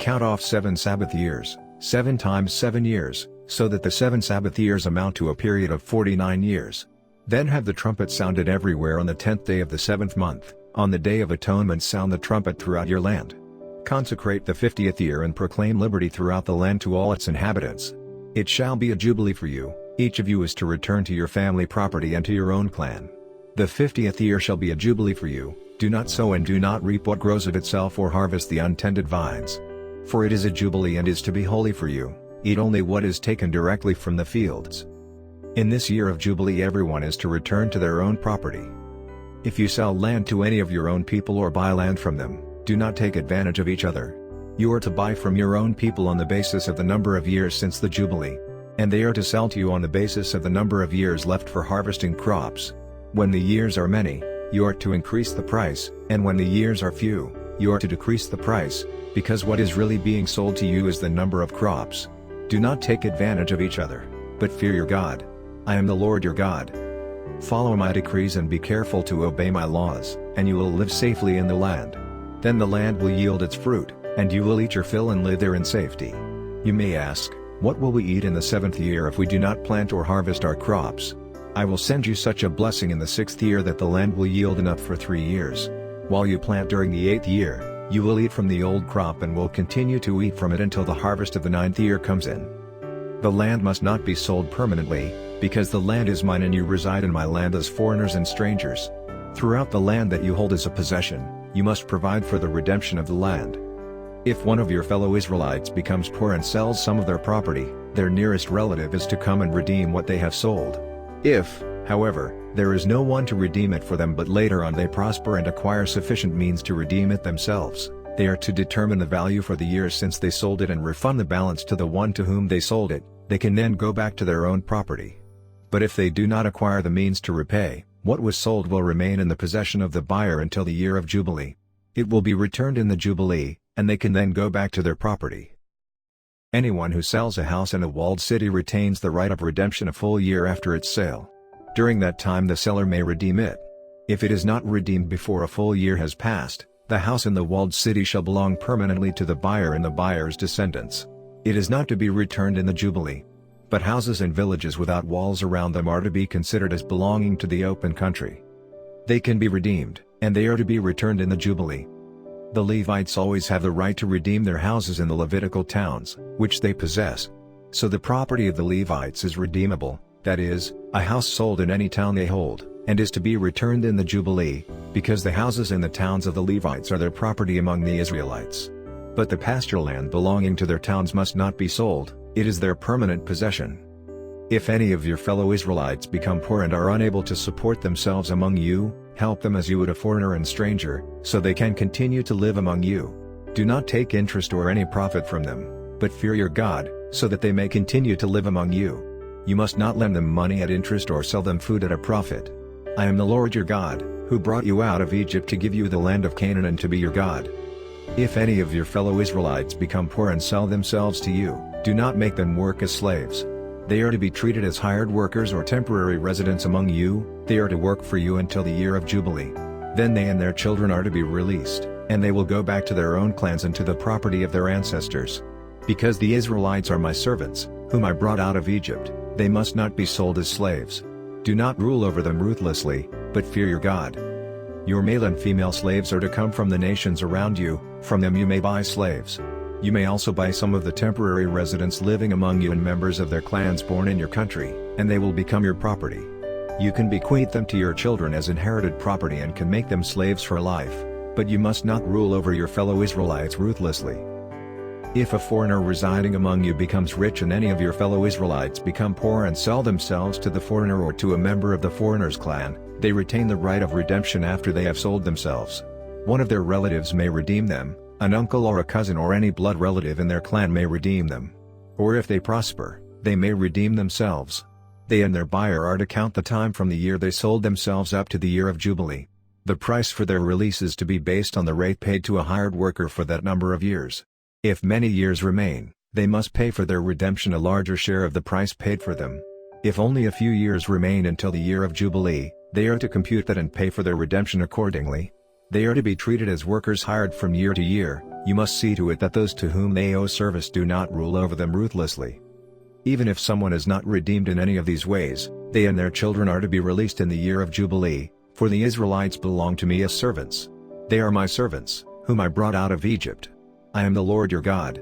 count off 7 Sabbath years, 7 times 7 years, so that the 7 Sabbath years amount to a period of 49 years. Then have the trumpet sounded everywhere on the 10th day of the 7th month, on the day of atonement sound the trumpet throughout your land. Consecrate the 50th year and proclaim liberty throughout the land to all its inhabitants. It shall be a jubilee for you, each of you is to return to your family property and to your own clan. The 50th year shall be a jubilee for you, do not sow and do not reap what grows of itself or harvest the untended vines. For it is a jubilee and is to be holy for you, eat only what is taken directly from the fields. In this year of Jubilee everyone is to return to their own property. If you sell land to any of your own people or buy land from them, do not take advantage of each other. You are to buy from your own people on the basis of the number of years since the Jubilee. And they are to sell to you on the basis of the number of years left for harvesting crops. When the years are many, you are to increase the price, and when the years are few, you are to decrease the price, because what is really being sold to you is the number of crops. Do not take advantage of each other, but fear your God. I am the Lord your God. Follow my decrees and be careful to obey my laws, and you will live safely in the land. Then the land will yield its fruit, and you will eat your fill and live there in safety. You may ask, what will we eat in the 7th year if we do not plant or harvest our crops? I will send you such a blessing in the 6th year that the land will yield enough for 3 years. While you plant during the 8th year, you will eat from the old crop and will continue to eat from it until the harvest of the 9th year comes in. The land must not be sold permanently, because the land is mine and you reside in my land as foreigners and strangers. Throughout the land that you hold as a possession, you must provide for the redemption of the land. If one of your fellow Israelites becomes poor and sells some of their property, their nearest relative is to come and redeem what they have sold. If, however, there is no one to redeem it for them but later on they prosper and acquire sufficient means to redeem it themselves, they are to determine the value for the years since they sold it and refund the balance to the one to whom they sold it. They can then go back to their own property. But if they do not acquire the means to repay, what was sold will remain in the possession of the buyer until the year of Jubilee. It will be returned in the Jubilee, and they can then go back to their property. Anyone who sells a house in a walled city retains the right of redemption a full year after its sale. During that time the seller may redeem it. If it is not redeemed before a full year has passed, the house in the walled city shall belong permanently to the buyer and the buyer's descendants. It is not to be returned in the Jubilee. But houses in villages without walls around them are to be considered as belonging to the open country. They can be redeemed, and they are to be returned in the Jubilee. The Levites always have the right to redeem their houses in the Levitical towns, which they possess. So the property of the Levites is redeemable, that is, a house sold in any town they hold, and is to be returned in the Jubilee, because the houses in the towns of the Levites are their property among the Israelites. But the pasture land belonging to their towns must not be sold, it is their permanent possession. If any of your fellow Israelites become poor and are unable to support themselves among you, help them as you would a foreigner and stranger, so they can continue to live among you. Do not take interest or any profit from them, but fear your God, so that they may continue to live among you. You must not lend them money at interest or sell them food at a profit. I am the Lord your God, who brought you out of Egypt to give you the land of Canaan and to be your God. If any of your fellow Israelites become poor and sell themselves to you, do not make them work as slaves. They are to be treated as hired workers or temporary residents among you, they are to work for you until the year of Jubilee. Then they and their children are to be released, and they will go back to their own clans and to the property of their ancestors. Because the Israelites are my servants, whom I brought out of Egypt, they must not be sold as slaves. Do not rule over them ruthlessly, but fear your God. Your male and female slaves are to come from the nations around you, from them you may buy slaves. You may also buy some of the temporary residents living among you and members of their clans born in your country, and they will become your property. You can bequeath them to your children as inherited property and can make them slaves for life, but you must not rule over your fellow Israelites ruthlessly. If a foreigner residing among you becomes rich and any of your fellow Israelites become poor and sell themselves to the foreigner or to a member of the foreigner's clan, they retain the right of redemption after they have sold themselves. One of their relatives may redeem them, an uncle or a cousin or any blood relative in their clan may redeem them. Or if they prosper, they may redeem themselves. They and their buyer are to count the time from the year they sold themselves up to the year of Jubilee. The price for their release is to be based on the rate paid to a hired worker for that number of years. If many years remain, they must pay for their redemption a larger share of the price paid for them. If only a few years remain until the year of Jubilee, they are to compute that and pay for their redemption accordingly. They are to be treated as workers hired from year to year, You must see to it that those to whom they owe service do not rule over them ruthlessly. Even if someone is not redeemed in any of these ways, they and their children are to be released in the year of Jubilee, for the Israelites belong to me as servants. They are my servants, whom I brought out of Egypt. I am the Lord your God.